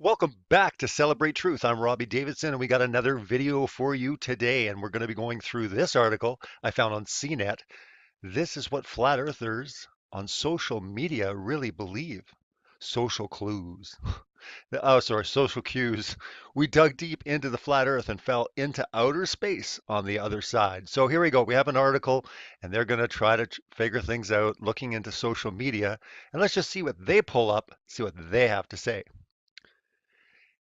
Welcome back to Celebrate Truth. I'm Robbie Davidson, and we got another video for you today. And we're going to be going through this article I found on CNET. This is what flat earthers on social media really believe. Social clues. Oh, sorry, social cues. We dug deep into the flat earth and fell into outer space on the other side. So here we go. We have an article, and they're going to try to figure things out looking into social media. And let's just see what they pull up, see what they have to say.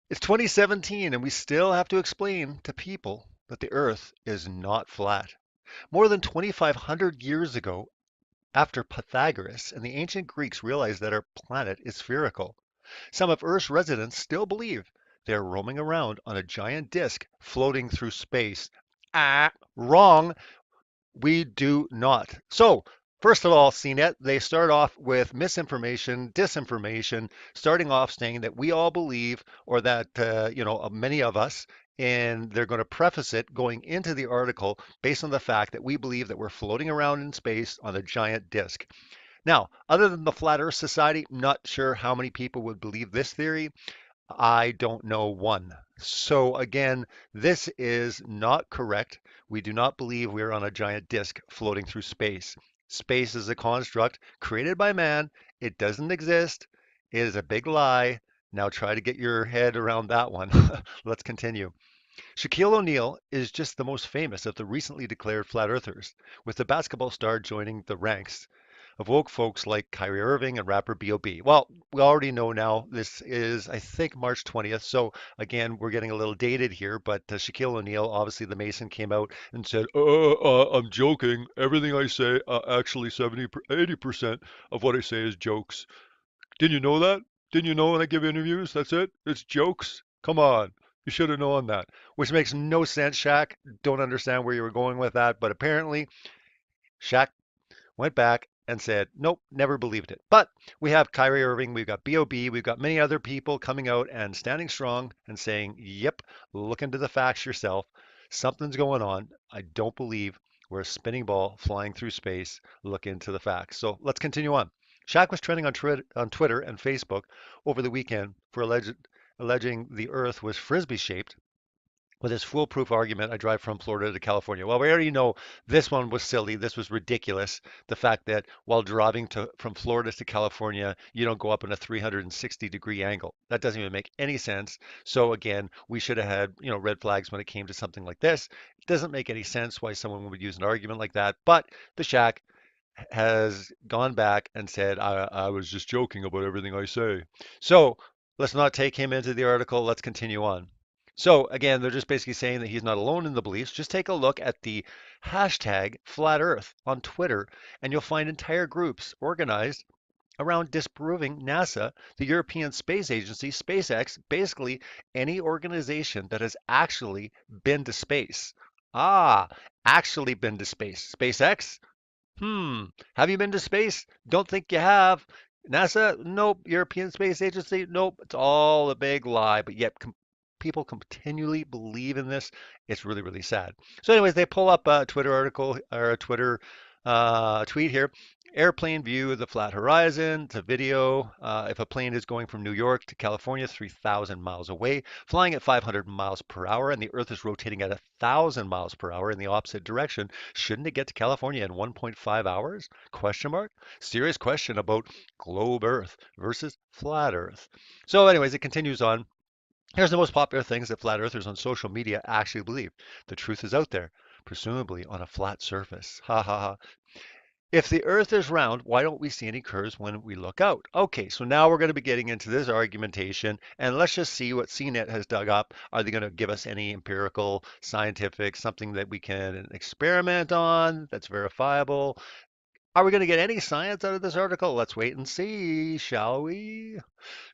It's 2017 and we still have to explain to people that the Earth is not flat. More than 2,500 years ago, after Pythagoras and the ancient Greeks realized that our planet is spherical, some of Earth's residents still believe they are roaming around on a giant disk floating through space. Wrong. We do not. So, first of all, CNET, they start off with misinformation, disinformation, starting off saying that we all believe, or that, many of us, and they're going to preface it going into the article based on the fact that we believe that we're floating around in space on a giant disk. Now, other than the Flat Earth Society, not sure how many people would believe this theory. I don't know one. So again, this is not correct. We do not believe we are on a giant disk floating through space. Space is a construct created by man. It doesn't exist. It is a big lie. Now try to get your head around that one. Let's continue. Shaquille O'Neal is just the most famous of the recently declared flat earthers, with the basketball star joining the ranks of woke folks like Kyrie Irving and rapper B.O.B. Well, we already know now this is, I think, March 20th. So again, we're getting a little dated here, but Shaquille O'Neal, obviously the Mason, came out and said, I'm joking. Everything I say, actually 80% of what I say is jokes. Didn't you know that? Didn't you know when I give interviews? That's it? It's jokes? Come on. You should have known that. Which makes no sense, Shaq. Don't understand where you were going with that, but apparently Shaq went back and said, nope, never believed it. But we have Kyrie Irving, we've got B.O.B., we've got many other people coming out and standing strong and saying, yep, look into the facts yourself. Something's going on. I don't believe we're a spinning ball flying through space. Look into the facts. So let's continue on. Shaq was trending on Twitter and Facebook over the weekend for alleging the Earth was frisbee shaped with his foolproof argument, I drive from Florida to California. Well, we already know this one was silly. This was ridiculous. The fact that while driving from Florida to California, you don't go up in a 360-degree angle. That doesn't even make any sense. So again, we should have had, red flags when it came to something like this. It doesn't make any sense why someone would use an argument like that. But the Shack has gone back and said, I was just joking about everything I say. So let's not take him into the article. Let's continue on. So again, they're just basically saying that he's not alone in the beliefs. Just take a look at the hashtag Flat Earth on Twitter, and you'll find entire groups organized around disproving NASA, the European Space Agency, SpaceX, basically any organization that has actually been to space. Ah, actually been to space. SpaceX? Have you been to space? Don't think you have. NASA? Nope. European Space Agency? Nope. It's all a big lie, but yet people continually believe in this. It's really, really sad. So, anyways, they pull up a Twitter article or a Twitter tweet here. Airplane view of the flat horizon. It's a video. If a plane is going from New York to California, 3,000 miles away, flying at 500 miles per hour, and the Earth is rotating at 1,000 miles per hour in the opposite direction, shouldn't it get to California in 1.5 hours? Question mark. Serious question about globe Earth versus flat Earth. So, anyways, it continues on. Here's the most popular things that flat earthers on social media actually believe. The truth is out there, presumably on a flat surface. Ha ha ha. If the earth is round, why don't we see any curves when we look out? Okay, so now we're going to be getting into this argumentation, and let's just see what CNET has dug up. Are they going to give us any empirical, scientific, something that we can experiment on that's verifiable? Are we going to get any science out of this article? Let's wait and see, shall we?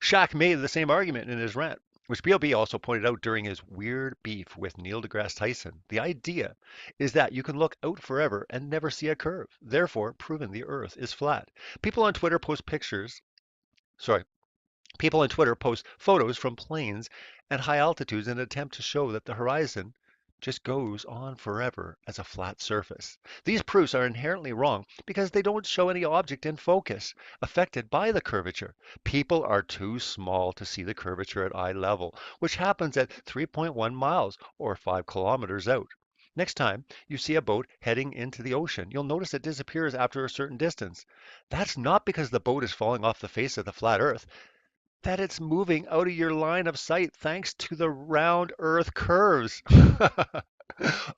Shaq made the same argument in his rant, which B.O.B. also pointed out during his weird beef with Neil deGrasse Tyson. The idea is that you can look out forever and never see a curve, therefore proving the Earth is flat. People on Twitter post pictures, sorry, People on Twitter post photos from planes at high altitudes in an attempt to show that the horizon just goes on forever as a flat surface. These proofs are inherently wrong because they don't show any object in focus affected by the curvature. People are too small to see the curvature at eye level, which happens at 3.1 miles or 5 kilometers out. Next time you see a boat heading into the ocean, you'll notice it disappears after a certain distance. That's not because the boat is falling off the face of the flat earth, that it's moving out of your line of sight thanks to the round earth curves.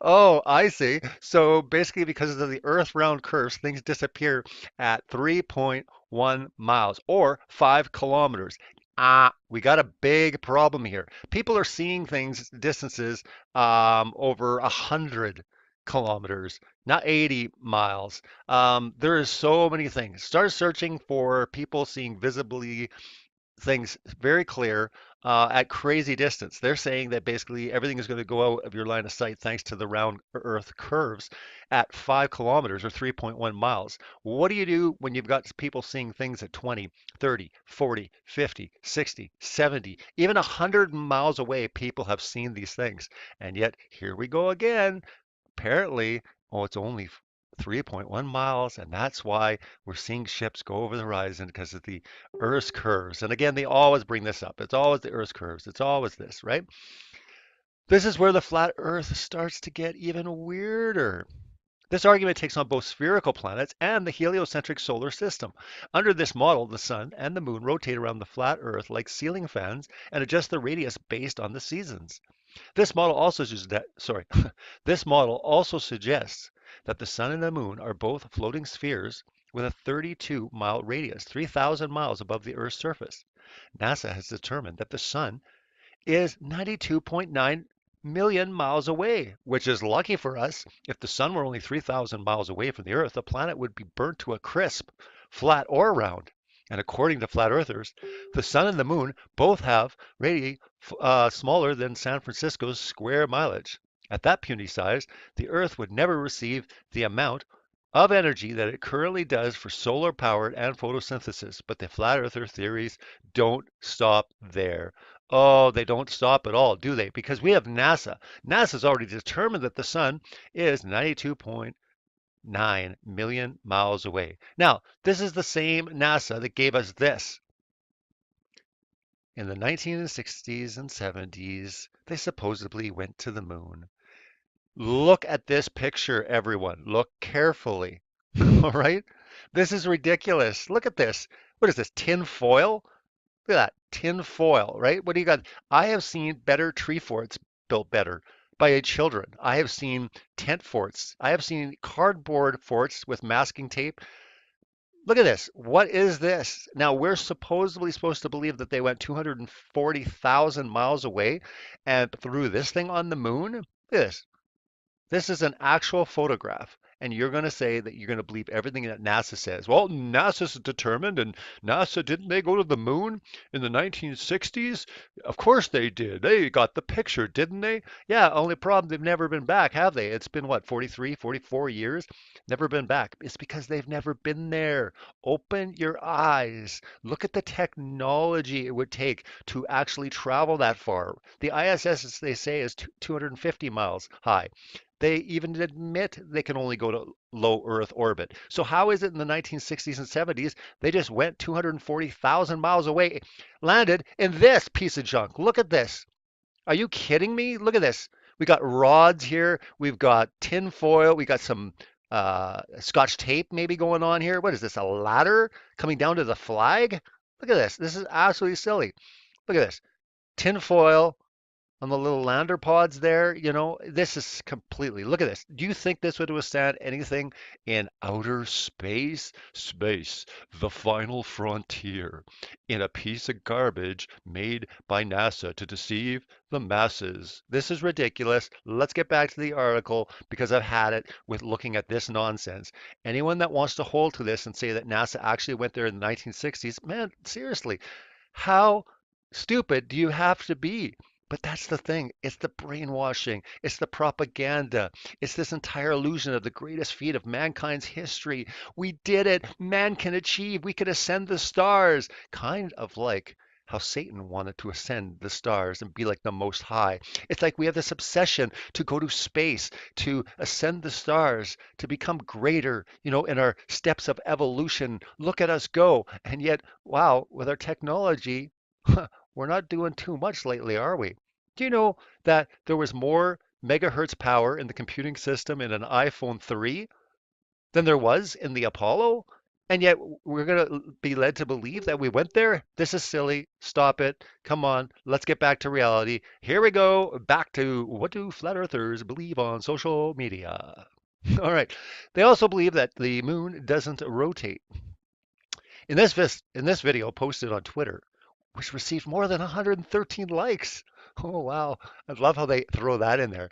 Oh, I see. So basically, because of the Earth round curves, things disappear at 3.1 miles or 5 kilometers. We got a big problem here. People are seeing things distances over 100 kilometers, not 80 miles. There is so many things. Start searching for people seeing visibly things very clear at crazy distance. They're saying that basically everything is going to go out of your line of sight thanks to the round Earth curves at 5 kilometers or 3.1 miles. What do you do when you've got people seeing things at 20, 30, 40, 50, 60, 70, even 100 miles away? People have seen these things. And yet, here we go again. Apparently, oh, it's only 3.1 miles, and that's why we're seeing ships go over the horizon because of the Earth's curves. And again, they always bring this up. It's always the Earth's curves. It's always this, right? This is where the flat Earth starts to get even weirder. This argument takes on both spherical planets and the heliocentric solar system. Under this model, the sun and the moon rotate around the flat Earth like ceiling fans and adjust the radius based on the seasons. This model also this model also suggests that the sun and the moon are both floating spheres with a 32-mile radius, 3,000 miles above the Earth's surface. NASA has determined that the sun is 92.9 million miles away, which is lucky for us. If the sun were only 3,000 miles away from the Earth, the planet would be burnt to a crisp, flat or round. And according to flat earthers, the sun and the moon both have radii smaller than San Francisco's square mileage. At that puny size, the Earth would never receive the amount of energy that it currently does for solar powered and photosynthesis. But the flat earther theories don't stop there. Oh, they don't stop at all, do they? Because we have NASA. NASA's already determined that the sun is 92.9 million miles away. Now, this is the same NASA that gave us this. In the 1960s and 70s, they supposedly went to the moon. Look at this picture, everyone. Look carefully. All right? This is ridiculous. Look at this. What is this, tin foil? Look at that, tin foil, right? What do you got? I have seen better tree forts built better by children. I have seen tent forts. I have seen cardboard forts with masking tape. Look at this. What is this? Now, we're supposed to believe that they went 240,000 miles away and threw this thing on the moon. Look at this. This is an actual photograph, and you're going to say that you're going to believe everything that NASA says. Well, NASA's determined, and NASA, didn't they go to the moon in the 1960s? Of course they did. They got the picture, didn't they? Yeah, only problem, they've never been back, have they? It's been what, 43, 44 years? Never been back. It's because they've never been there. Open your eyes. Look at the technology it would take to actually travel that far. The ISS, as they say, is 250 miles high. They even admit they can only go to low Earth orbit. So how is it in the 1960s and 70s they just went 240,000 miles away, landed in this piece of junk? Look at this. Are you kidding me? Look at this. We got rods here. We've got tin foil. We got some Scotch tape maybe going on here. What is this? A ladder coming down to the flag? Look at this. This is absolutely silly. Look at this. Tin foil, on the little lander pods there, this is completely, look at this. Do you think this would withstand anything in outer space? Space, the final frontier, in a piece of garbage made by NASA to deceive the masses. This is ridiculous. Let's get back to the article because I've had it with looking at this nonsense. Anyone that wants to hold to this and say that NASA actually went there in the 1960s, man, seriously, how stupid do you have to be? But that's the thing. It's the brainwashing. It's the propaganda. It's this entire illusion of the greatest feat of mankind's history. We did it. Man can achieve. We could ascend the stars. Kind of like how Satan wanted to ascend the stars and be like the Most High. It's like we have this obsession to go to space, to ascend the stars, to become greater, in our steps of evolution. Look at us go. And yet, wow, with our technology, we're not doing too much lately, are we? Do you know that there was more megahertz power in the computing system in an iPhone 3 than there was in the Apollo? And yet we're going to be led to believe that we went there? This is silly. Stop it. Come on. Let's get back to reality. Here we go. Back to what do flat earthers believe on social media? All right. They also believe that the moon doesn't rotate. In this video posted on Twitter, which received more than 113 likes. Oh wow. I love how they throw that in there.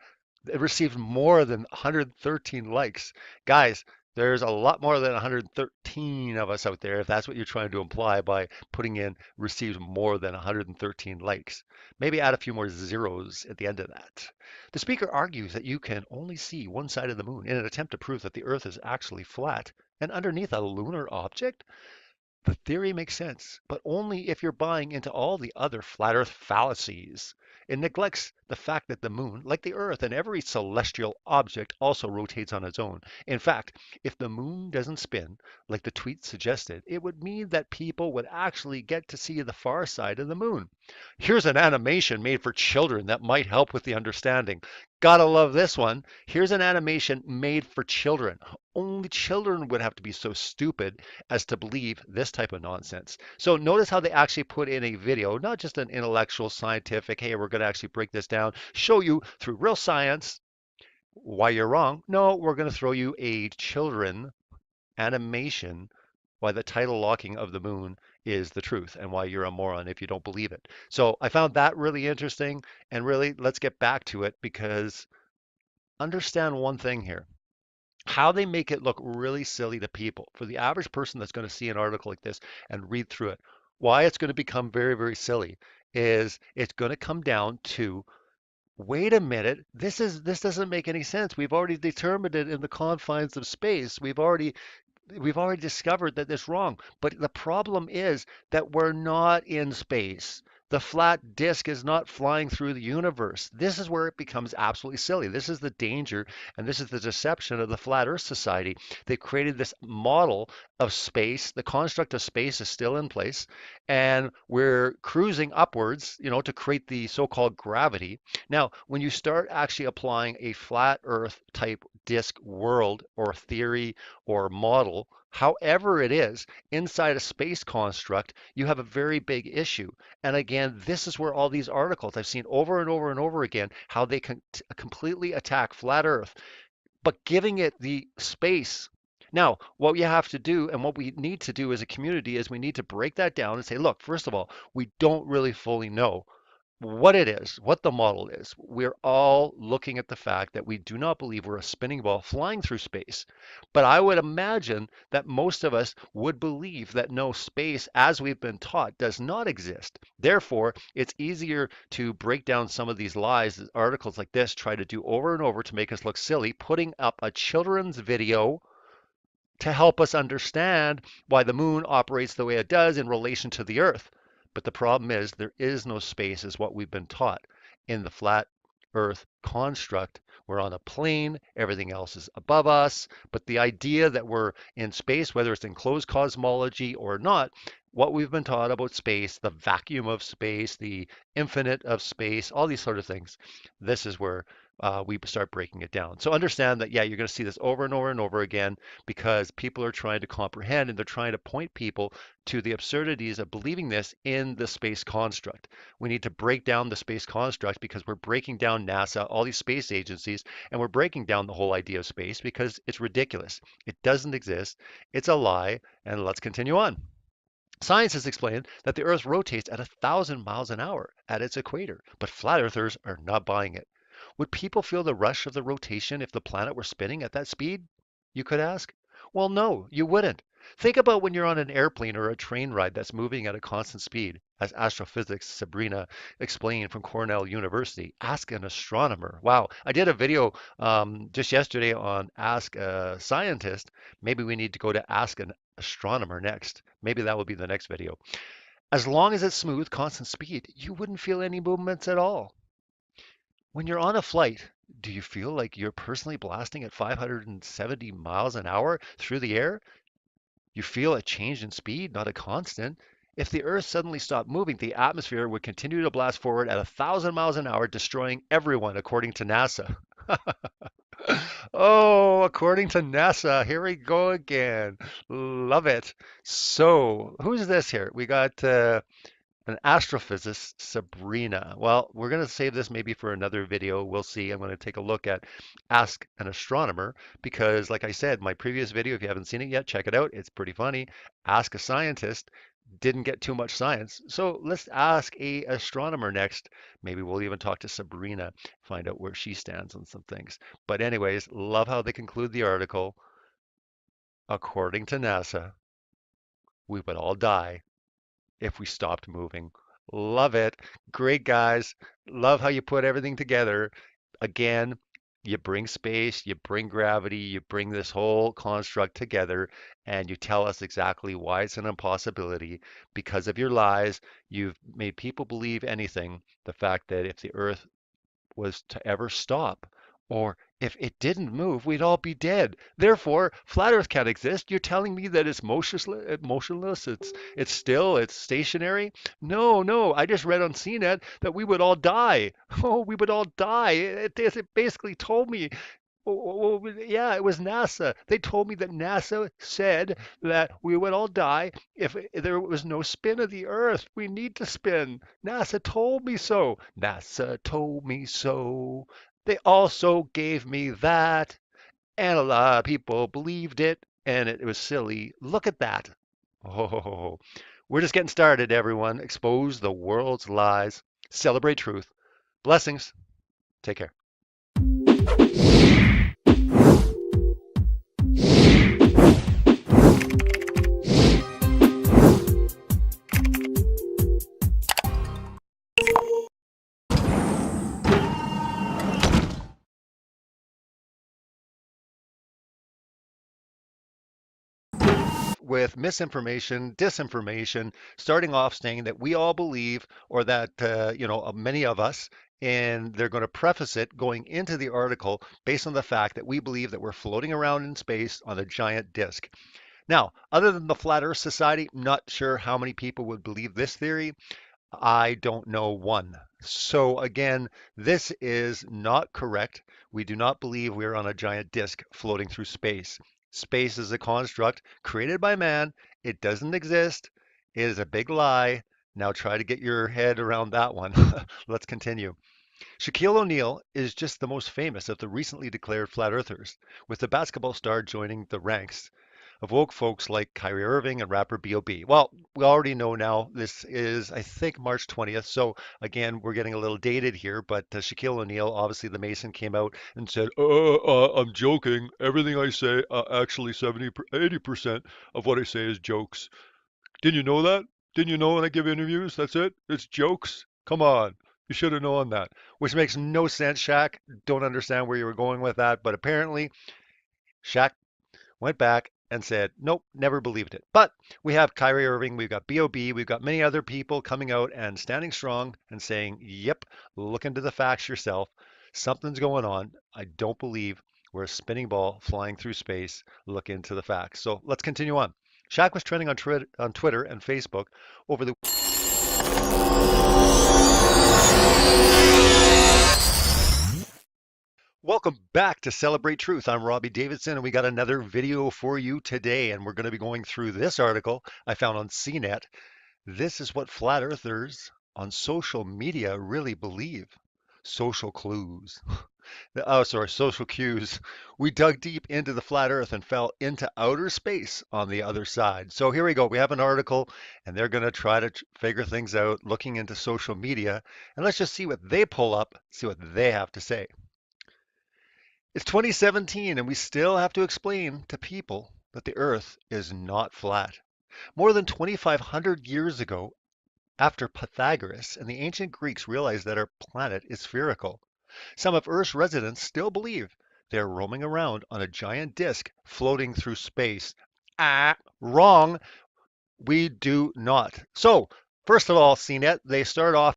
It received more than 113 likes. Guys, there's a lot more than 113 of us out there, if that's what you're trying to imply by putting in received more than 113 likes. Maybe add a few more zeros at the end of that. The speaker argues that you can only see one side of the moon in an attempt to prove that the Earth is actually flat and underneath a lunar object. The theory makes sense, but only if you're buying into all the other flat earth fallacies. It neglects the fact that the moon, like the earth and every celestial object, also rotates on its own. In fact, if the moon doesn't spin, like the tweet suggested, it would mean that people would actually get to see the far side of the moon. Here's an animation made for children that might help with the understanding. Gotta love this one. Here's an animation made for children. Only children would have to be so stupid as to believe this type of nonsense. So notice how they actually put in a video, not just an intellectual, scientific, hey, we're going to actually break this down, show you through real science why you're wrong. No, we're going to throw you a children animation why the tidal locking of the moon is the truth and why you're a moron if you don't believe it. So I found that really interesting, and really let's get back to it because understand one thing here. How they make it look really silly to people. For the average person that's going to see an article like this and read through it, why it's going to become very, very silly is it's going to come down to wait a minute, this doesn't make any sense. We've already determined it in the confines of space. We've already discovered that it's wrong. But the problem is that we're not in space. The flat disk is not flying through the universe. This is where it becomes absolutely silly. This is the danger, and this is the deception of the Flat Earth Society. They created this model of space. The construct of space is still in place, and we're cruising upwards, to create the so-called gravity. Now, when you start actually applying a flat Earth type disk world or theory or model, however it is, inside a space construct, you have a very big issue. And again, this is where all these articles I've seen over and over and over again, how they can completely attack flat Earth, but giving it the space. Now, what you have to do and what we need to do as a community is we need to break that down and say, look, first of all, we don't really fully know what it is, what the model is. We're all looking at the fact that we do not believe we're a spinning ball flying through space. But I would imagine that most of us would believe that no, space, as we've been taught, does not exist. Therefore, it's easier to break down some of these lies that articles like this try to do over and over to make us look silly, putting up a children's video to help us understand why the moon operates the way it does in relation to the Earth. But the problem is there is no space, is what we've been taught in the flat Earth construct. We're on a plane, everything else is above us. But the idea that we're in space, whether it's in closed cosmology or not, what we've been taught about space, the vacuum of space, the infinite of space, all these sort of things, this is where we start breaking it down. So understand that, yeah, you're going to see this over and over and over again because people are trying to comprehend and they're trying to point people to the absurdities of believing this in the space construct. We need to break down the space construct because we're breaking down NASA, all these space agencies, and we're breaking down the whole idea of space because it's ridiculous. It doesn't exist. It's a lie. And let's continue on. Science has explained that the Earth rotates at 1,000 miles an hour at its equator, but flat earthers are not buying it. Would people feel the rush of the rotation if the planet were spinning at that speed? You could ask. Well, no, you wouldn't. Think about when you're on an airplane or a train ride that's moving at a constant speed, as astrophysics Sabrina explained from Cornell University. Ask an astronomer. Wow, I did a video just yesterday on Ask a Scientist. Maybe we need to go to Ask an Astronomer next. Maybe that will be the next video. As long as it's smooth, constant speed, you wouldn't feel any movements at all. When you're on a flight, do you feel like you're personally blasting at 570 miles an hour through the air? You feel a change in speed, not a constant. If the Earth suddenly stopped moving, the atmosphere would continue to blast forward at 1,000 miles an hour, destroying everyone, according to NASA. Oh, according to NASA, here we go again. Love it. So, who's this here? We got an astrophysicist, Sabrina. Well, we're going to save this maybe for another video. We'll see. I'm going to take a look at Ask an Astronomer because, like I said, my previous video, if you haven't seen it yet, check it out. It's pretty funny. Ask a Scientist didn't get too much science. So let's ask a astronomer next. Maybe we'll even talk to Sabrina, find out where she stands on some things. But anyways, love how they conclude the article. According to NASA, we would all die if we stopped moving. Love it. Great guys. Love how you put everything together. Again, you bring space, you bring gravity, you bring this whole construct together, and you tell us exactly why it's an impossibility. Because of your lies, you've made people believe anything. The fact that if the Earth was to ever stop, or if it didn't move, we'd all be dead. Therefore, flat Earth can't exist. You're telling me that it's motionless, it's still, it's stationary? No, no. I just read on CNET that we would all die. Oh, we would all die. It basically told me. Well, yeah, it was NASA. They told me that NASA said that we would all die if there was no spin of the Earth. We need to spin. NASA told me so. NASA told me so. They also gave me that, and a lot of people believed it, and it was silly. Look at that. Oh, we're just getting started, everyone. Expose the world's lies. Celebrate truth. Blessings. Take care. With misinformation, disinformation, starting off saying that we all believe, or that, many of us, and they're going to preface it going into the article based on the fact that we believe that we're floating around in space on a giant disk. Now, other than the Flat Earth Society, not sure how many people would believe this theory. I don't know one. So again, this is not correct. We do not believe we're on a giant disk floating through space. Space is a construct created by man. It doesn't exist. It is a big lie. Now try to get your head around that one. Let's continue. Shaquille O'Neal is just the most famous of the recently declared flat earthers, with the basketball star joining the ranks of woke folks like Kyrie Irving and rapper B.O.B. Well, we already know now this is, I think, March 20th. So again, we're getting a little dated here, but Shaquille O'Neal, obviously the Mason, came out and said, I'm joking. Everything I say, actually 80% of what I say is jokes. Didn't you know that? Didn't you know when I give interviews? That's it? It's jokes? Come on. You should have known that. Which makes no sense, Shaq. Don't understand where you were going with that, but apparently Shaq went back and said, nope, never believed it. But we have Kyrie Irving, we've got B.O.B., we've got many other people coming out and standing strong and saying, yep, look into the facts yourself. Something's going on. I don't believe we're a spinning ball flying through space. Look into the facts. So let's continue on. Shaq was trending on Twitter and Facebook over the Welcome back to Celebrate Truth. I'm Robbie Davidson, and we got another video for you today. And we're going to be going through this article I found on CNET. This is what flat earthers on social media really believe. Social clues. Oh, sorry, social cues. We dug deep into the flat earth and fell into outer space on the other side. So here we go. We have an article, and they're going to try to figure things out looking into social media. And let's just see what they pull up, see what they have to say. It's 2017, and we still have to explain to people that the Earth is not flat. More than 2,500 years ago, after Pythagoras and the ancient Greeks realized that our planet is spherical, some of Earth's residents still believe they're roaming around on a giant disk floating through space. Wrong. We do not. So First of all, CNET, they start off